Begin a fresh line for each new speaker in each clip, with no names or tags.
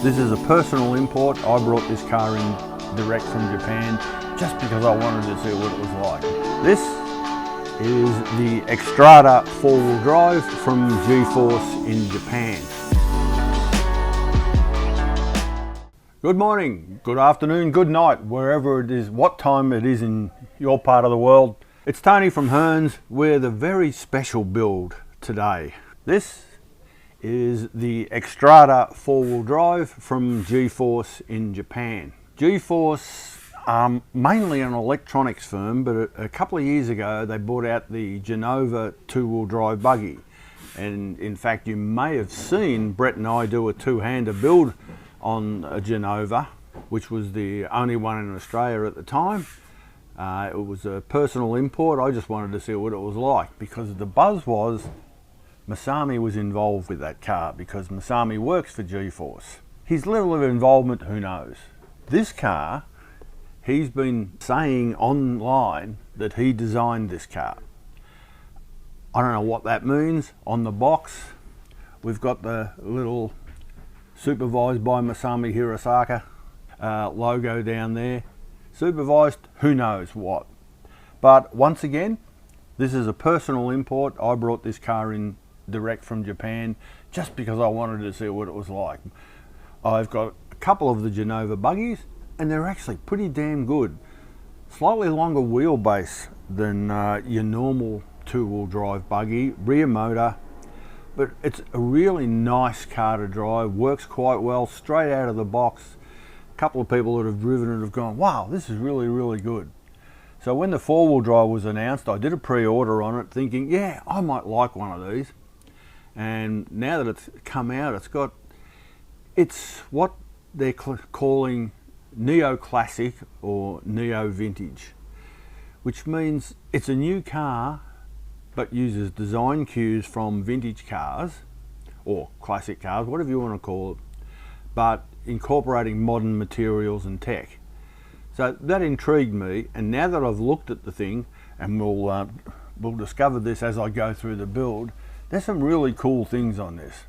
This is a personal import. I brought this car in direct from Japan just because I wanted to see what it was like. This is the Xtrada 4-wheel drive from G-Force in Japan. Good morning, good afternoon, good night, wherever it is, what time it is in your part of the world. It's Tony from Hearns with a very special build today. This is the Xtrada 4-wheel drive from G-Force in Japan. G-Force, mainly an electronics firm, but a couple of years ago they bought out the Genova 2-wheel drive buggy. And in fact, you may have seen Brett and I do a two-hander build on a Genova, which was the only one in Australia at the time. It was a personal import. I just wanted to see what it was like because the buzz was Masami was involved with that car because Masami works for G-Force. His level of involvement, who knows? This car, he's been saying online that he designed this car. I don't know what that means. On the box, we've got the little supervised by Masami Hirasaka logo down there. Supervised, who knows what. But once again, this is a personal import. I brought this car in direct from Japan just because I wanted to see what it was like. I've got a couple of the Genova buggies and they're actually pretty damn good. Slightly longer wheelbase than your normal 2-wheel drive buggy, rear motor, but it's a really nice car to drive, works quite well straight out of the box. A couple of people that have driven it have gone, wow, this is really, really good. So when the 4-wheel drive was announced, I did a pre-order on it thinking, yeah, I might like one of these. And now that it's come out, it's what they're calling neo-classic or neo-vintage, which means it's a new car but uses design cues from vintage cars or classic cars, whatever you want to call it, but incorporating modern materials and tech. So that intrigued me, and now that I've looked at the thing, and we'll discover this as I go through the build, there's some really cool things on this.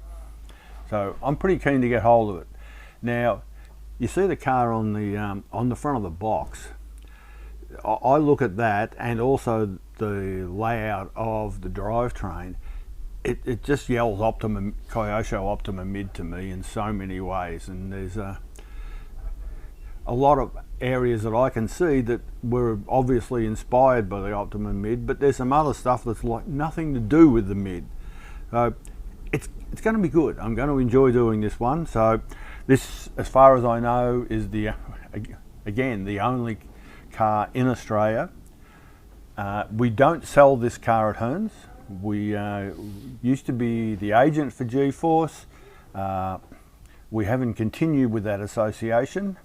So I'm pretty keen to get hold of it. Now, you see the car on the front of the box. I look at that and also the layout of the drivetrain. It just yells Kyosho Optima Mid to me in so many ways, and there's a lot of areas that I can see that were obviously inspired by the Optima Mid, but there's some other stuff that's like nothing to do with the Mid. So it's going to be good. I'm going to enjoy doing this one. So this, as far as I know, is again the only car in Australia. We don't sell this car at Hearns. We used to be the agent for G-Force. We haven't continued with that association.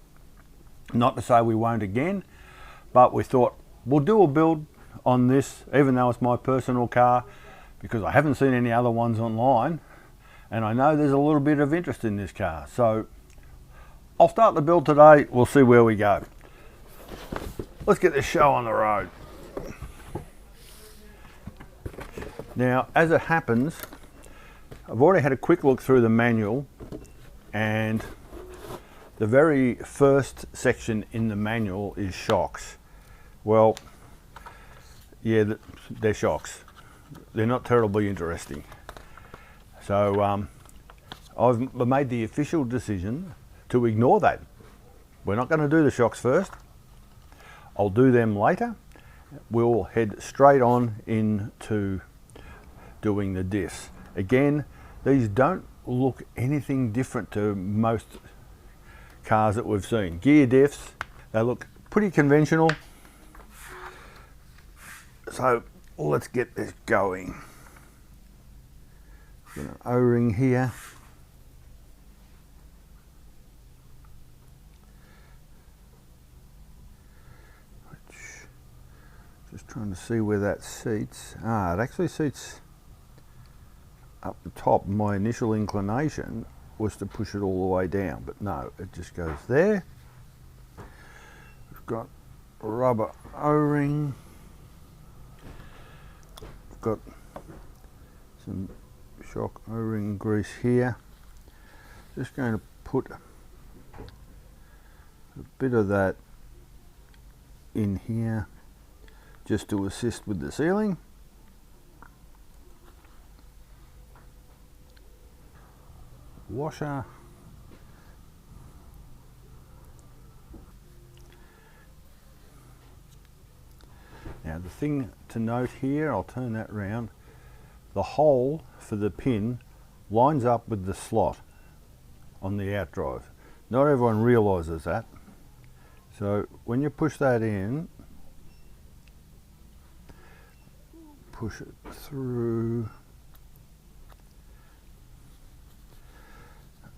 Not to say we won't again, but we thought we'll do a build on this, even though it's my personal car, because I haven't seen any other ones online, and I know there's a little bit of interest in this car. So I'll start the build today. We'll see where we go. Let's get this show on the road. Now, as it happens, I've already had a quick look through the manual, and the very first section in the manual is shocks. Well, yeah, they're shocks. They're not terribly interesting. So I've made the official decision to ignore that. We're not going to do the shocks first. I'll do them later. We'll head straight on into doing the diffs. Again, these don't look anything different to most cars that we've seen. Gear diffs, they look pretty conventional. So let's get this going. Got an O-ring here. Just trying to see where that seats. It actually seats up the top. My initial inclination was to push it all the way down, but no, it just goes there. We've got a rubber O-ring. We've got some shock O-ring grease here. Just going to put A bit of that in here just to assist with the sealing. Washer. Now the thing to note here, I'll turn that round, the hole for the pin lines up with the slot on the outdrive. Not everyone realises that. So when you push that in, push it through.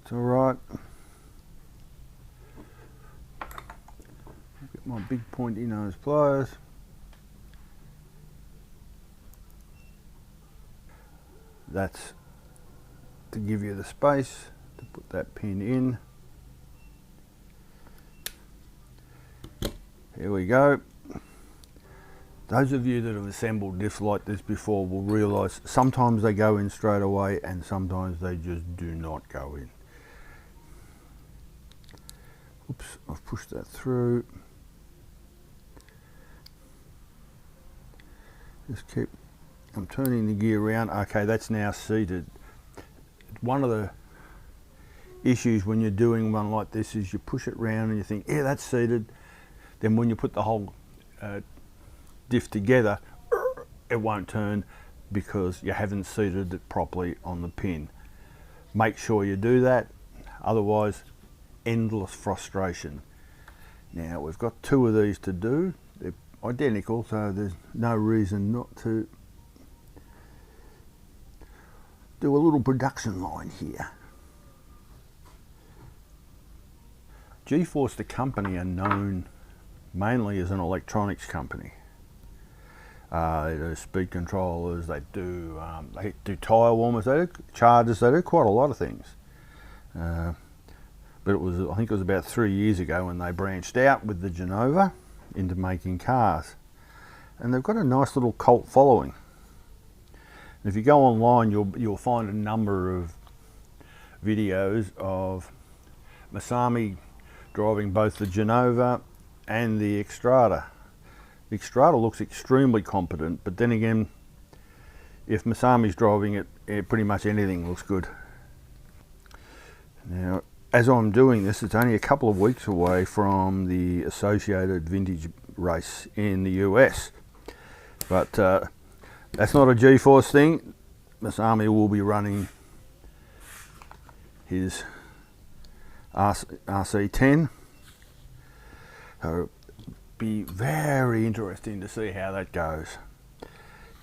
It's all right. Get my big pointy nose pliers. That's to give you the space to put that pin in. Here we go. Those of you that have assembled diffs like this before will realise sometimes they go in straight away and sometimes they just do not go in. Oops, I've pushed that through. Just keep, I'm turning the gear around. Okay, that's now seated. One of the issues when you're doing one like this is you push it round and you think, yeah, that's seated. Then when you put the whole diff together, it won't turn because you haven't seated it properly on the pin. Make sure you do that, otherwise endless frustration. Now we've got two of these to do. They're identical, so there's no reason not to do a little production line here. G-Force, the company, are known mainly as an electronics company. They do speed controllers, they do tyre warmers, they do chargers, they do quite a lot of things. But it was, I think it was about 3 years ago when they branched out with the Genova into making cars. And they've got a nice little cult following. And if you go online, you'll find a number of videos of Masami driving both the Genova and the Xtrada. The Xtrada looks extremely competent, but then again, if Masami's driving it, pretty much anything looks good. Now, as I'm doing this, it's only a couple of weeks away from the associated vintage race in the US. But that's not a G-Force thing. Masami will be running his RC10. So be very interesting to see how that goes.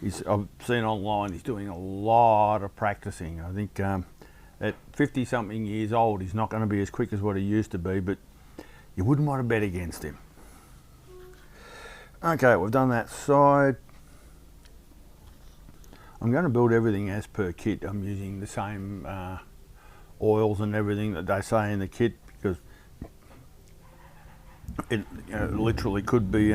I've seen online he's doing a lot of practicing. I think at 50 something years old he's not going to be as quick as what he used to be, but you wouldn't want to bet against him. Okay, we've done that side. I'm going to build everything as per kit. I'm using the same oils and everything that they say in the kit because it literally could be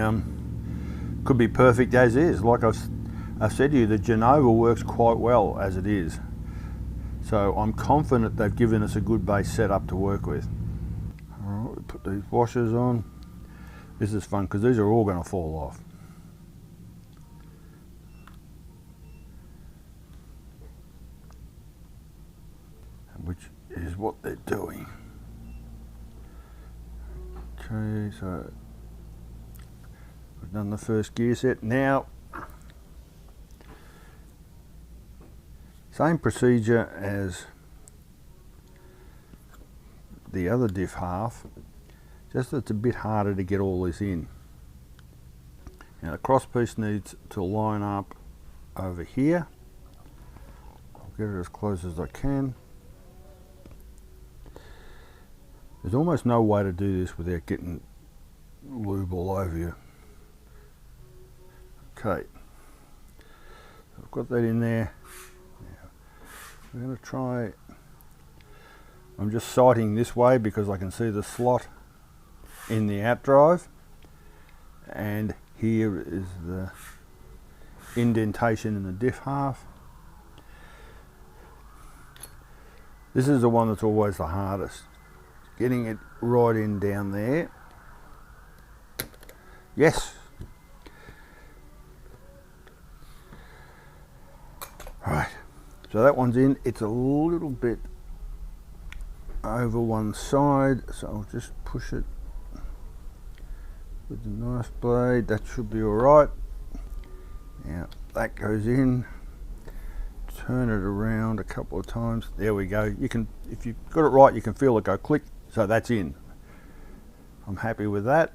perfect as is. Like I've said to you, the Genova works quite well as it is. So I'm confident they've given us a good base setup to work with. Alright, we put these washers on. This is fun because these are all going to fall off. Which is what they're doing. Okay, so we've done the first gear set. Now, same procedure as the other diff half, just that it's a bit harder to get all this in. Now the cross piece needs to line up over here. I'll get it as close as I can. There's almost no way to do this without getting lube all over you. Okay, I've got that in there. Now, we're going to try, I'm just sighting this way because I can see the slot in the outdrive, and here is the indentation in the diff half. This is the one that's always the hardest. Getting it right in down there Yes. Right, so that one's in. It's a little bit over one side, so I'll just push it with the knife blade. That should be all right. Now that goes in. Turn it around a couple of times. There we go. You can, if you've got it right, you can feel it go click. So that's in. I'm happy with that.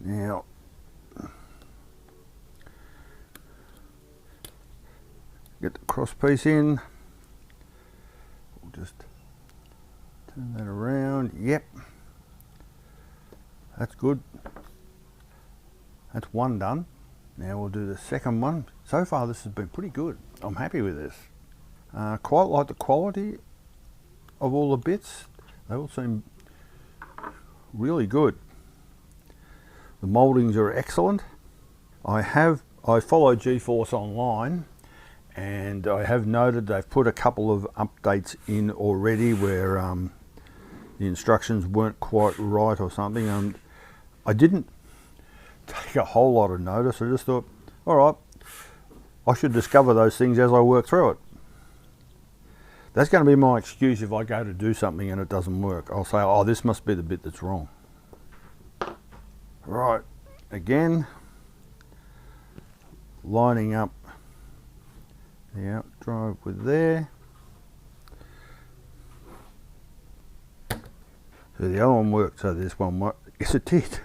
Now, get the cross piece in. We'll just turn that around. Yep. That's good. That's one done. Now we'll do the second one. So far this has been pretty good. I'm happy with this. Quite like the quality of all the bits. They all seem really good. The mouldings are excellent. I follow G-Force online, and I have noted they've put a couple of updates in already where the instructions weren't quite right or something. I didn't take a whole lot of notice. I just thought, all right, I should discover those things as I work through it. That's going to be my excuse if I go to do something and it doesn't work. I'll say, oh, this must be the bit that's wrong. Right, again, lining up the outdrive with there. So the other one worked, so this one might, yes it did.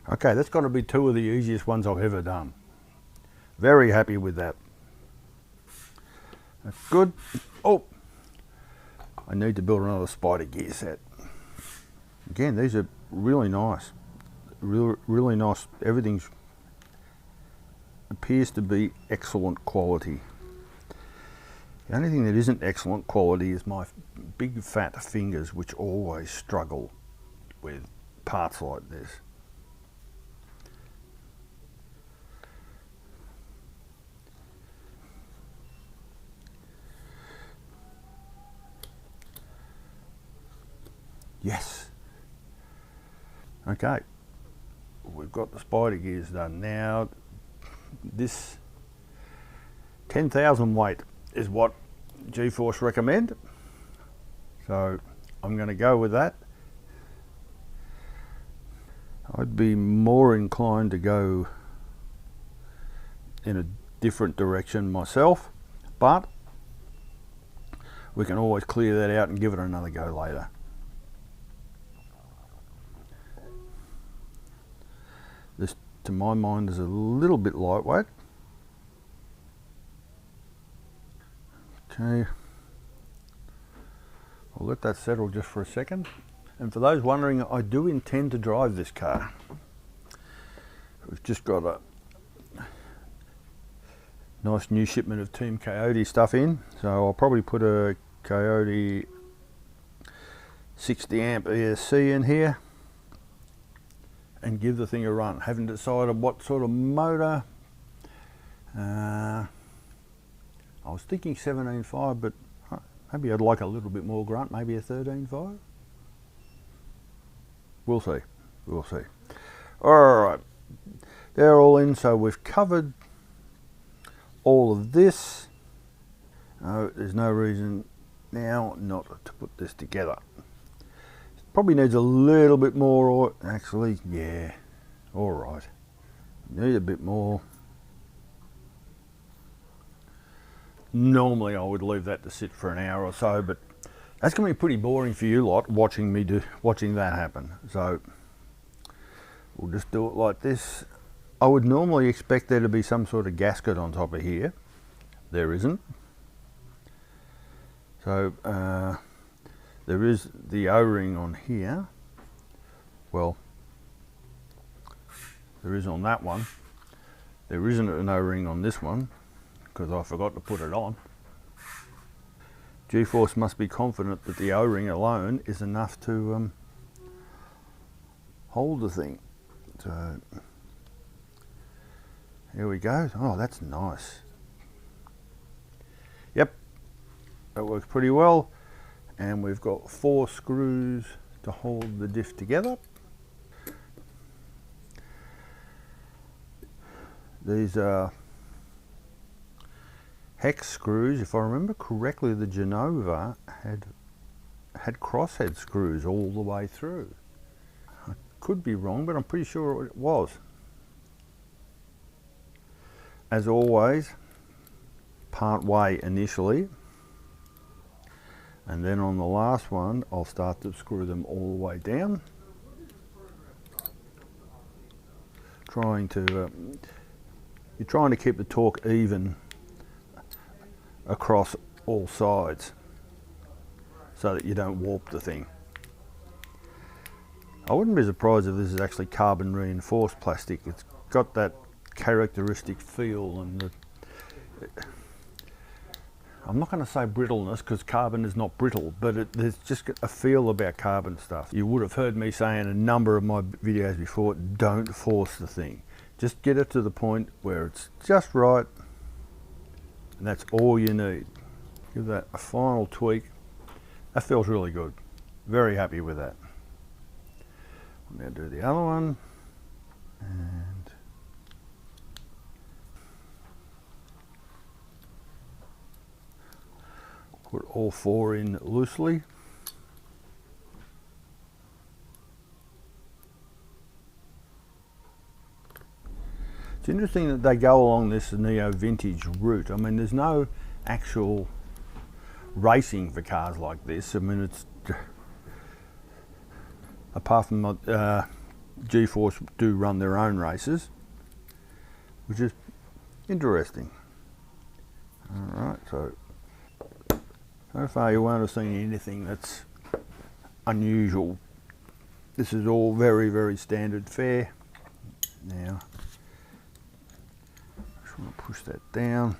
Okay, that's got to be two of the easiest ones I've ever done. Very happy with that. That's good. Oh, I need to build another spider gear set. Again, these are really nice. Really nice. Everything appears to be excellent quality. The only thing that isn't excellent quality is my big fat fingers, which always struggle with parts like this. Yes. Okay. We've got the spider gears done now. This 10,000 weight is what G-Force recommend. So I'm going to go with that. I'd be more inclined to go in a different direction myself, but we can always clear that out and give it another go later. This, to my mind, is a little bit lightweight. Okay, I'll let that settle just for a second. And for those wondering, I do intend to drive this car. We've just got a nice new shipment of Team Coyote stuff in, so I'll probably put a Coyote 60 amp ESC in here and give the thing a run. Haven't decided what sort of motor. I was thinking 17.5, but maybe I'd like a little bit more grunt, maybe a 13.5. We'll see, we'll see. All right, they're all in, so we've covered all of this. There's no reason now not to put this together. Probably needs a little bit more, or actually, yeah, all right. Need a bit more. Normally I would leave that to sit for an hour or so, but that's going to be pretty boring for you lot watching that happen. So we'll just do it like this. I would normally expect there to be some sort of gasket on top of here. There isn't. So there is the O-ring on here. Well, there is on that one. There isn't an O-ring on this one because I forgot to put it on. G-Force must be confident that the O-ring alone is enough to hold the thing. So here we go. Oh, that's nice. Yep, that works pretty well. and we've got 4 screws to hold the diff together. These are hex screws. If I remember correctly, the Genova had crosshead screws all the way through. I could be wrong, but I'm pretty sure it was. As always, part way initially, and then on the last one I'll start to screw them all the way down, you're trying to keep the torque even across all sides so that you don't warp the thing. I wouldn't be surprised if this is actually carbon reinforced plastic. It's got that characteristic feel, and I'm not going to say brittleness because carbon is not brittle, but there's just a feel about carbon stuff. You would have heard me say in a number of my videos before, don't force the thing. Just get it to the point where it's just right, and that's all you need. Give that a final tweak. That feels really good. Very happy with that. I'm going to do the other one, and put all 4 in loosely. It's interesting that they go along this neo vintage route. I mean, there's no actual racing for cars like this. I mean, it's apart from G-Force do run their own races, which is interesting. Alright, so far you won't have seen anything that's unusual. This is all very, very standard fare. Now, just want to push that down.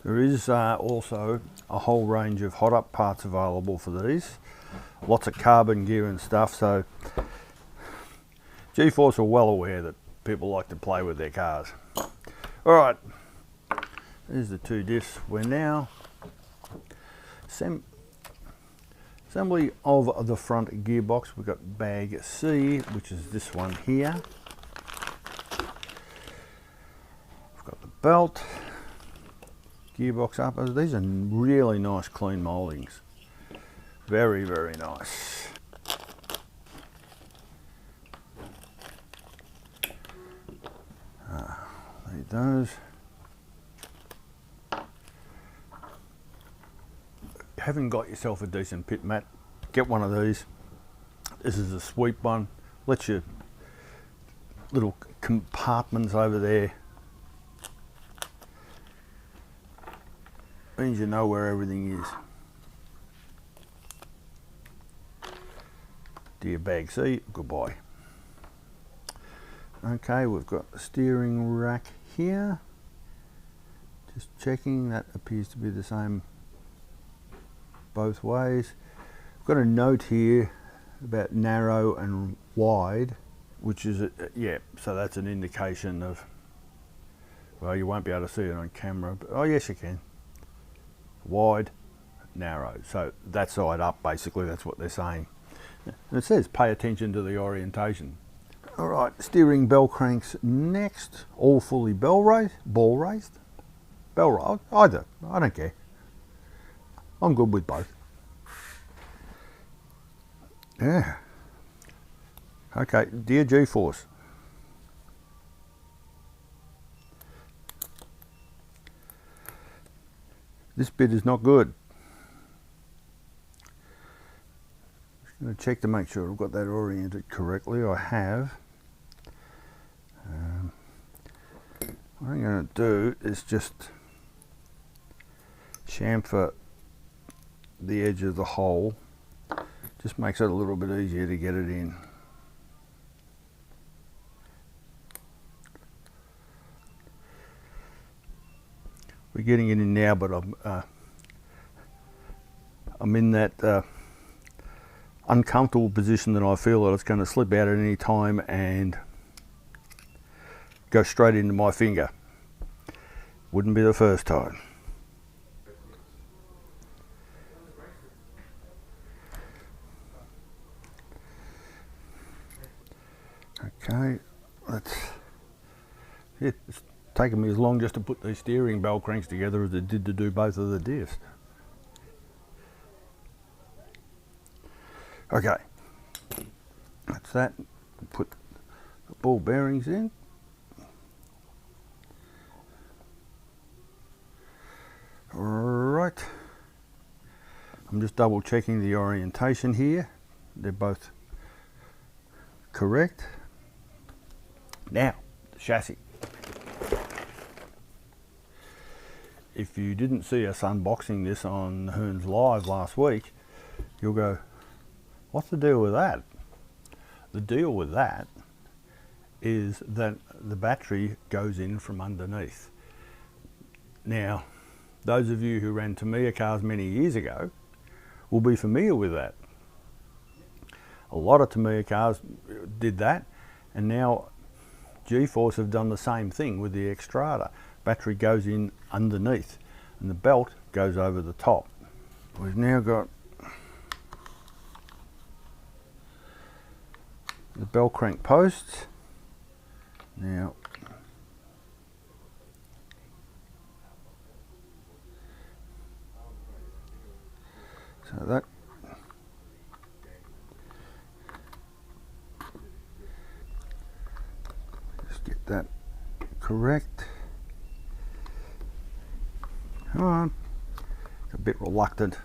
There is also a whole range of hot up parts available for these. Lots of carbon gear and stuff, so G-Force are well aware that people like to play with their cars. Alright, there's the 2 diffs. We're now assembly of the front gearbox. We've got bag C, which is this one here. We've got the belt. Gearbox uppers. These are really nice clean mouldings. Very, very nice. Need those. Haven't got yourself a decent pit mat, get one of these. This is a sweep one. Lets your little compartments over there. Means you know where everything is. Dear bag C, goodbye. Okay, we've got the steering rack here. Just checking, that appears to be the same both ways. I've got a note here about narrow and wide, which is, yeah, so that's an indication of, well, you won't be able to see it on camera, but oh yes you can. Wide, narrow, so that side up, basically that's what they're saying. And it says pay attention to the orientation. All right, steering bell cranks next, all fully ball raised, either, I don't care. I'm good with both. Yeah. Okay, dear G-Force. This bit is not good. Just going to check to make sure I've got that oriented correctly. I have. What I'm going to do is just chamfer the edge of the hole. Just makes it a little bit easier to get it in. We're getting it in now, but I'm in that uncomfortable position that I feel that it's going to slip out at any time and go straight into my finger. Wouldn't be the first time. Okay, it's taken me as long just to put these steering bell cranks together as it did to do both of the diffs. Okay, that's that. Put the ball bearings in. Right, I'm just double checking the orientation here. They're both correct. Now, the chassis. If you didn't see us unboxing this on Hearns Live last week, you'll go, what's the deal with that? The deal with that is that the battery goes in from underneath. Now, those of you who ran Tamiya cars many years ago will be familiar with that. A lot of Tamiya cars did that, and now G-Force have done the same thing with the Xtrada. Battery goes in underneath and the belt goes over the top. We've now got the bell crank posts. Now so that just get that correct. Come on, a bit reluctant.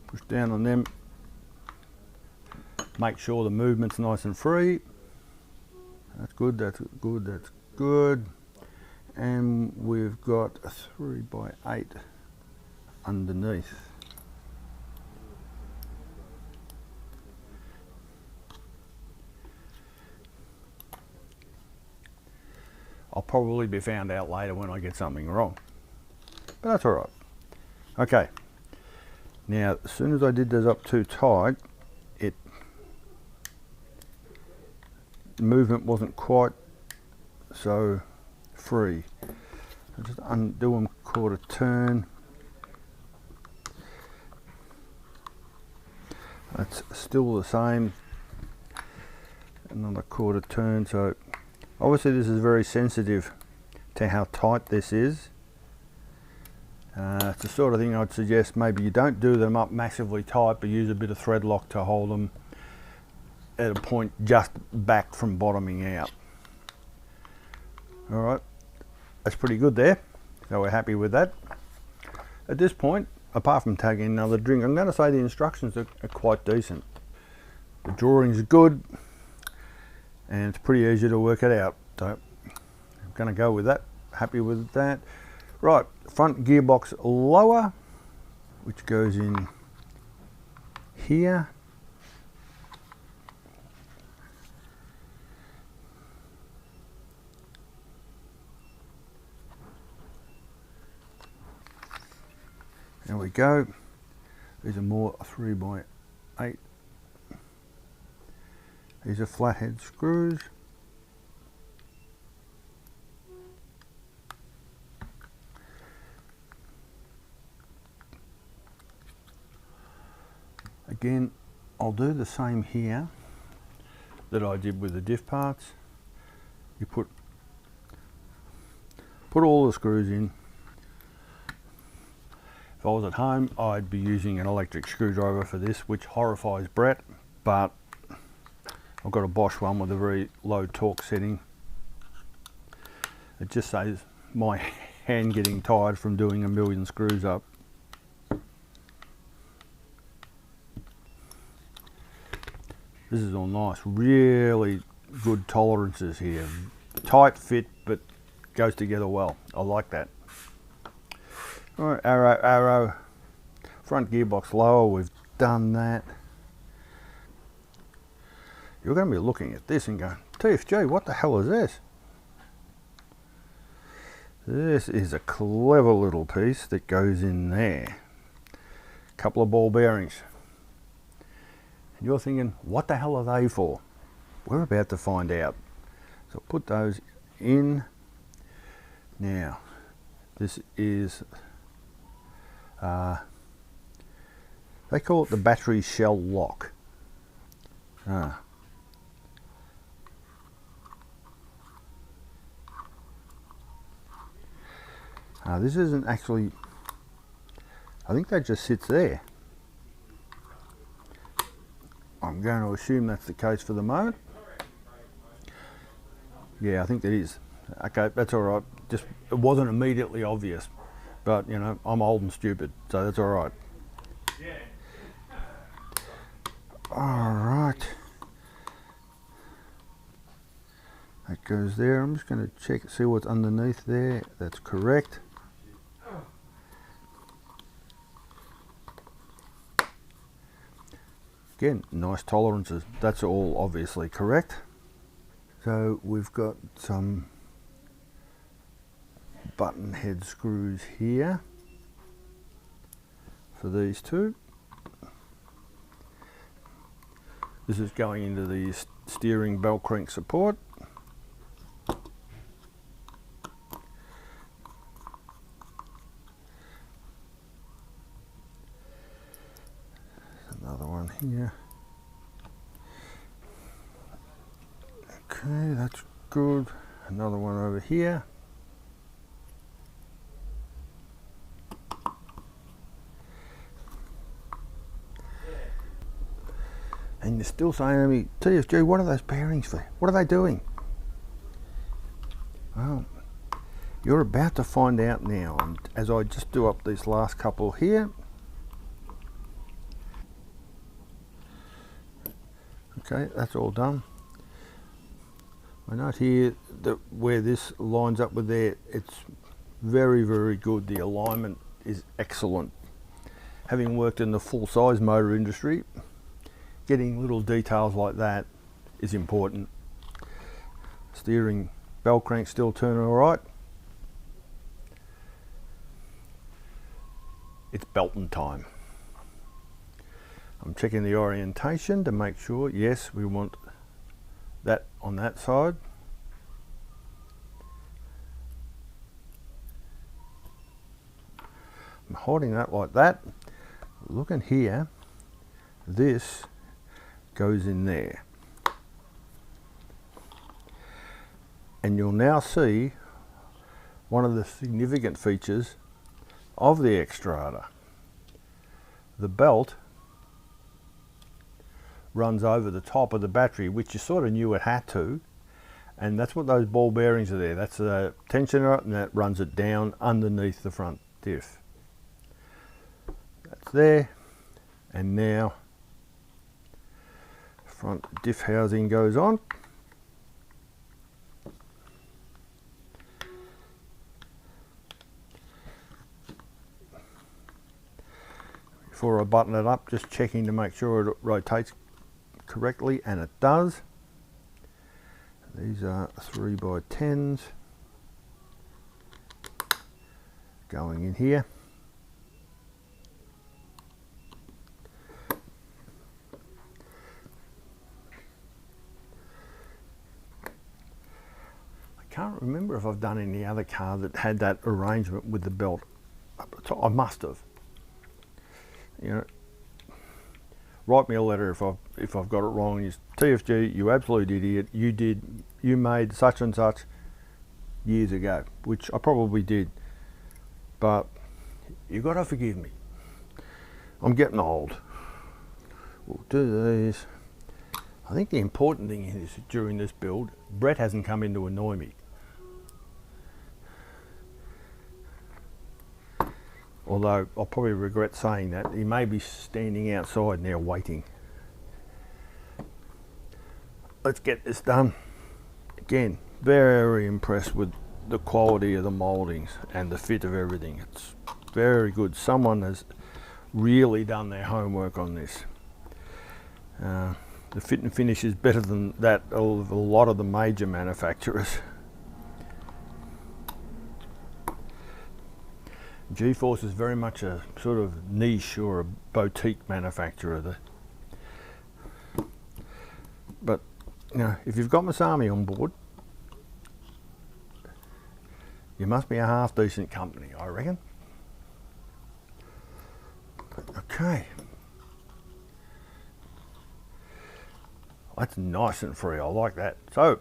Push down on them. Make sure the movement's nice and free. That's good, that's good, that's good. And we've got a 3x8 underneath. I'll probably be found out later when I get something wrong, but that's all right. Okay, now as soon as I did those up too tight, movement wasn't quite so free. I'll just undo them, quarter turn. That's still the same. Another quarter turn. So obviously this is very sensitive to how tight this is. It's the sort of thing I'd suggest maybe you don't do them up massively tight, but use a bit of thread lock to hold them at a point just back from bottoming out. All right, that's pretty good there. So we're happy with that. At this point, apart from tagging another drink, I'm going to say the instructions are quite decent. The drawing's good, and it's pretty easy to work it out. So I'm going to go with that. Happy with that. Right, front gearbox lower, which goes in here. There we go. These are more 3x8. These are flathead screws. Again, I'll do the same here that I did with the diff parts. You put all the screws in. If I was at home, I'd be using an electric screwdriver for this, which horrifies Brett, but I've got a Bosch one with a very low torque setting. It just saves my hand getting tired from doing a million screws up. This is all nice, really good tolerances here. Tight fit, but goes together well. I like that. All right, arrow, front gearbox lower, we've done that. You're going to be looking at this and going, TFG, what the hell is this? This is a clever little piece that goes in there. A couple of ball bearings. And you're thinking, what the hell are they for? We're about to find out. So put those in. Now, this is, they call it the battery shell lock. This isn't actually, I think that just sits there. I'm going to assume that's the case for the moment. Yeah, I think that is. Okay, that's all right. Just, it wasn't immediately obvious, but you know, I'm old and stupid, so that's all right. All right. That goes there. I'm just going to check, see what's underneath there. That's correct. Again, nice tolerances. That's all obviously correct. So we've got some button head screws here for these two. This is going into the steering belt crank support. Another one here. Okay, that's good. Another one over here. And you're still saying to me, TFG, what are those bearings for? What are they doing? Well, you're about to find out now. And as I just do up these last couple here. Okay, that's all done. I note here that where this lines up with there, it's very, very good. The alignment is excellent. Having worked in the full-size motor industry, getting little details like that is important. Steering belt crank still turning all right. It's belting time. I'm checking the orientation to make sure, yes, we want that on that side. I'm holding that like that. Looking here, this goes in there. And you'll now see one of the significant features of the Xtrada. The belt runs over the top of the battery, which you sort of knew it had to, and that's what those ball bearings are there. That's a tensioner, and that runs it down underneath the front diff. That's there, and now front diff housing goes on. Before I button it up, just checking to make sure it rotates correctly, and it does. These are 3x10s going in here. I can't remember if I've done any other car that had that arrangement with the belt up the top. I must have. You know, write me a letter if I've got it wrong. TFG, you absolute idiot. You made such and such years ago, which I probably did. But you got to forgive me. I'm getting old. We'll do these. I think the important thing is during this build, Brett hasn't come in to annoy me. Although I'll probably regret saying that. He may be standing outside now waiting. Let's get this done. Again, very impressed with the quality of the mouldings and the fit of everything. It's very good. Someone has really done their homework on this. The fit and finish is better than that of a lot of the major manufacturers. G-Force is very much a sort of niche or a boutique manufacturer. But you know, if you've got Masami on board, you must be a half decent company, I reckon. Okay. That's nice and free, I like that. So,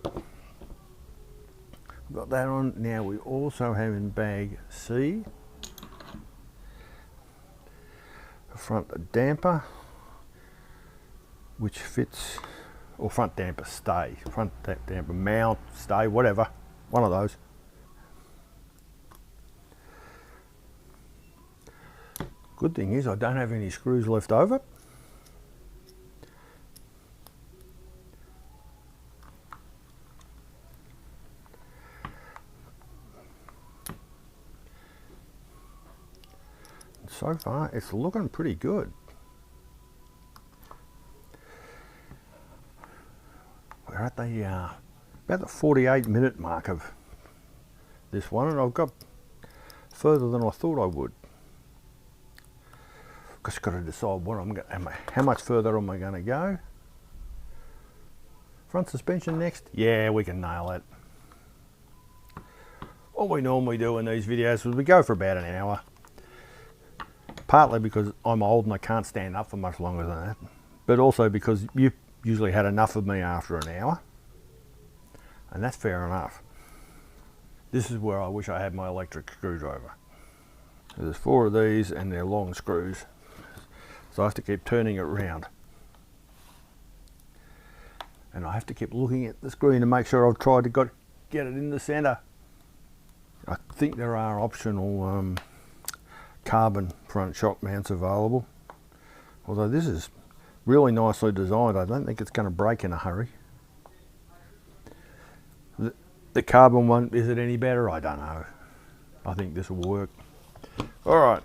we've got that on. Now we also have in bag C, a front damper, which fits, or front damper stay, front damper mount, stay, whatever, one of those. Good thing is I don't have any screws left over. So far it's looking pretty good. We're at the about the 48-minute mark of this one, and I've got further than I thought I would. Just got to decide what how much further am I going to go. Front suspension next. Yeah, we can nail that. What we normally do in these videos is we go for about an hour. Partly because I'm old and I can't stand up for much longer than that, but also because you usually had enough of me after an hour, and that's fair enough. This is where I wish I had my electric screwdriver. So there's 4 of these and they're long screws, so I have to keep turning it round, and I have to keep looking at the screen to make sure I've tried to get it in the center. I think there are optional carbon front shock mounts available, although this is really nicely designed. I don't think it's going to break in a hurry. The carbon one, is it any better? I don't know. I think this will work. Alright,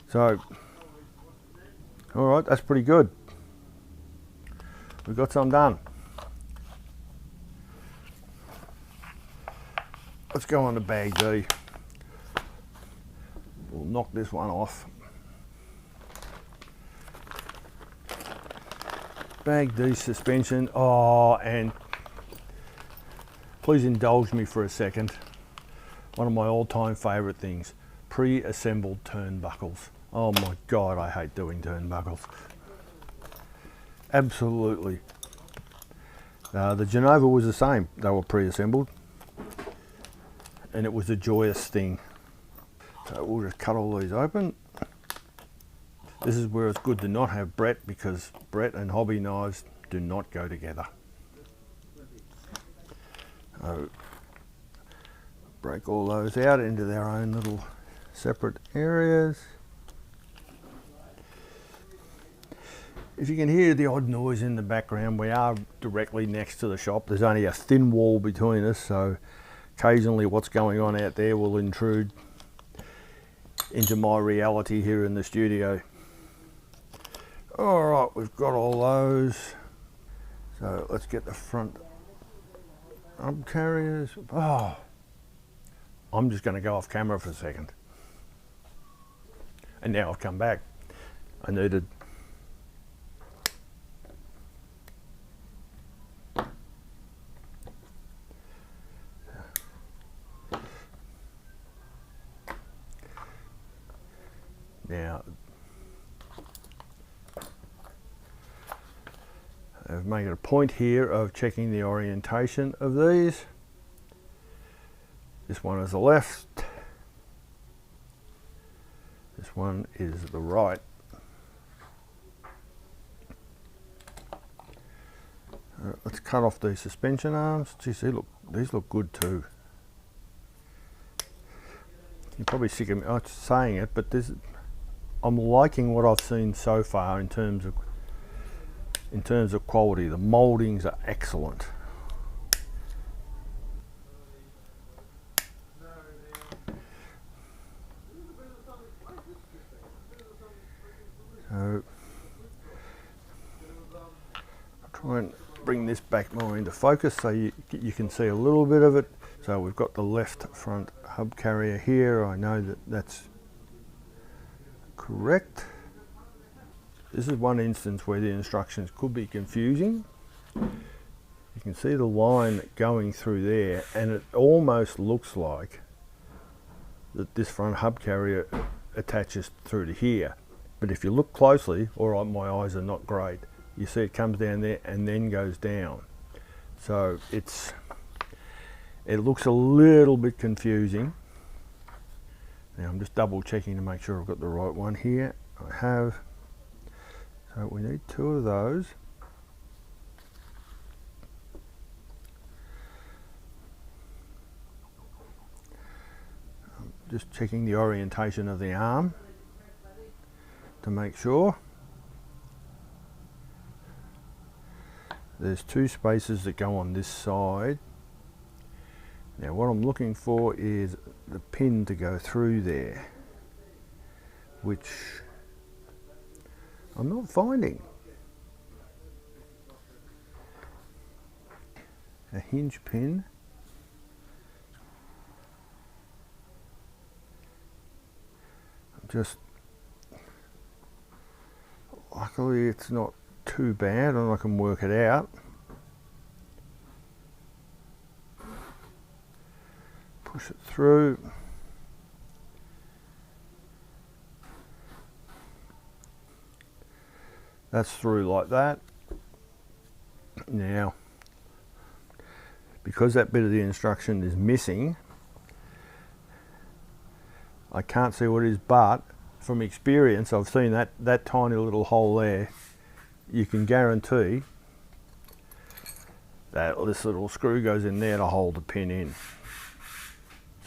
so alright, that's pretty good. We've got some done. Let's go on to bag D. We'll knock this one off. Bag D suspension. Oh, and please indulge me for a second. One of my all-time favourite things, pre-assembled turnbuckles. Oh my God, I hate doing turnbuckles. Absolutely. The Genova was the same. They were pre-assembled, and it was a joyous thing. So we'll just cut all these open. This is where it's good to not have Brett, because Brett and hobby knives do not go together. So break all those out into their own little separate areas. If you can hear the odd noise in the background, we are directly next to the shop. There's only a thin wall between us, so occasionally what's going on out there will intrude into my reality here in the studio. Alright, we've got all those. So let's get the front hub carriers. Oh, I'm just going to go off camera for a second. And now I've come back. I needed now. I've made a point here of checking the orientation of these. This one is the left. This one is the right. Let's cut off these suspension arms. Geez, these look good too. You're probably sick of me saying it, but I'm liking what I've seen so far in terms of quality. The mouldings are excellent. So I'll try and bring this back more into focus so you can see a little bit of it. So we've got the left front hub carrier here. I know that that's correct. This is one instance where the instructions could be confusing. You can see the line going through there, and it almost looks like that this front hub carrier attaches through to here. But if you look closely, all right, my eyes are not great, you see it comes down there and then goes down. So it looks a little bit confusing. Now I'm just double checking to make sure I've got the right one here. I have. So we need 2 of those. I'm just checking the orientation of the arm to make sure. There's 2 spaces that go on this side. Now what I'm looking for is the pin to go through there, which I'm not finding. A hinge pin. Just luckily it's not too bad and I can work it out. Push it through. That's through like that. Now, because that bit of the instruction is missing, I can't see what it is, but from experience I've seen that tiny little hole there. You can guarantee that this little screw goes in there to hold the pin in.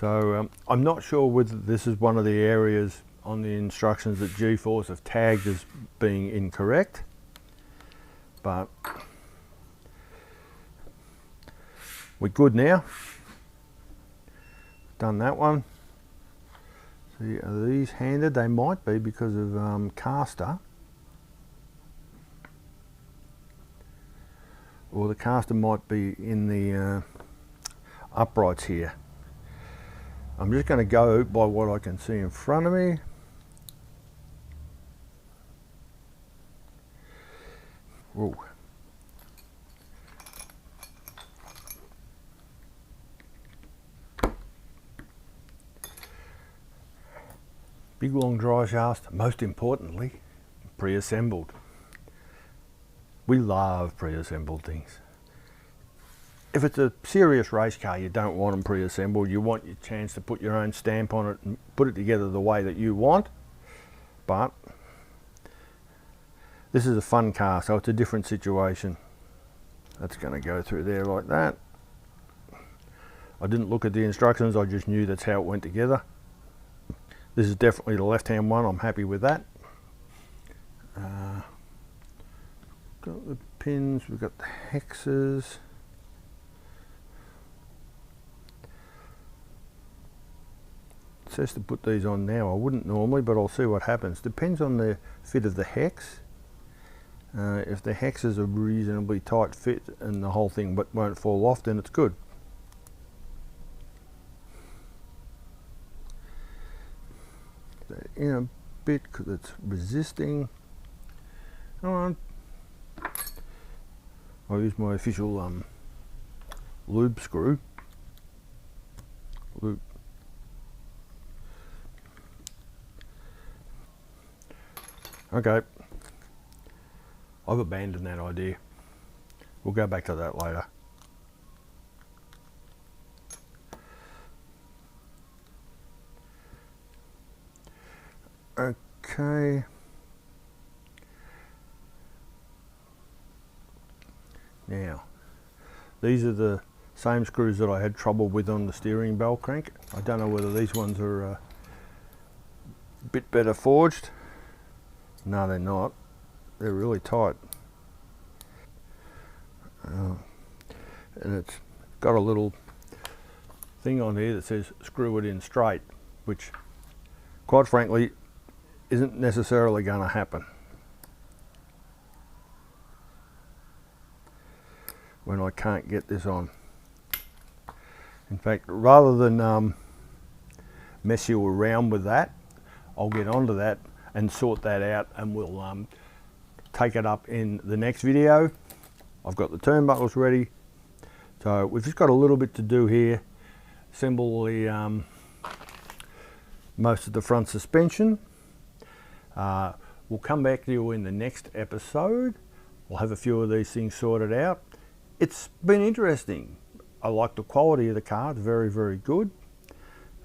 So I'm not sure whether this is one of the areas on the instructions that G-Force have tagged as being incorrect, but we're good now. Done that one. See, are these handed? They might be because of caster, or the caster might be in the uprights here. I'm just going to go by what I can see in front of me. Whoa. Big long dry shaft, most importantly, pre-assembled. We love pre-assembled things. If it's a serious race car, you don't want them pre-assembled. You want your chance to put your own stamp on it and put it together the way that you want. But this is a fun car, so it's a different situation. That's going to go through there like that. I didn't look at the instructions, I just knew that's how it went together. This is definitely the left-hand one, I'm happy with that. Got the pins, we've got the hexes. It says to put these on now. I wouldn't normally, but I'll see what happens. Depends on the fit of the hex. If the hex is a reasonably tight fit and the whole thing won't fall off, then it's good. In a bit because it's resisting. Come on. I'll use my official lube screw. Lube. Okay. I've abandoned that idea. We'll go back to that later. Okay. Now, these are the same screws that I had trouble with on the steering bell crank. I don't know whether these ones are a bit better forged. No, they're not. They're really tight. And it's got a little thing on here that says screw it in straight, which quite frankly isn't necessarily going to happen when I can't get this on. In fact, rather than mess you around with that, I'll get onto that and sort that out, and we'll take it up in the next video. I've got the turnbuckles ready, so we've just got a little bit to do here. Assemble the most of the front suspension. We'll come back to you in the next episode. We'll have a few of these things sorted out. It's been interesting. I like the quality of the car, it's very, very good.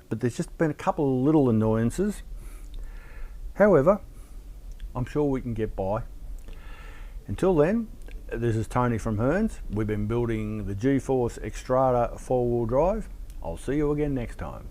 But there's just been a couple of little annoyances. However, I'm sure we can get by. Until then, this is Tony from Hearns. We've been building the G-Force Xtrada 4-wheel drive. I'll see you again next time.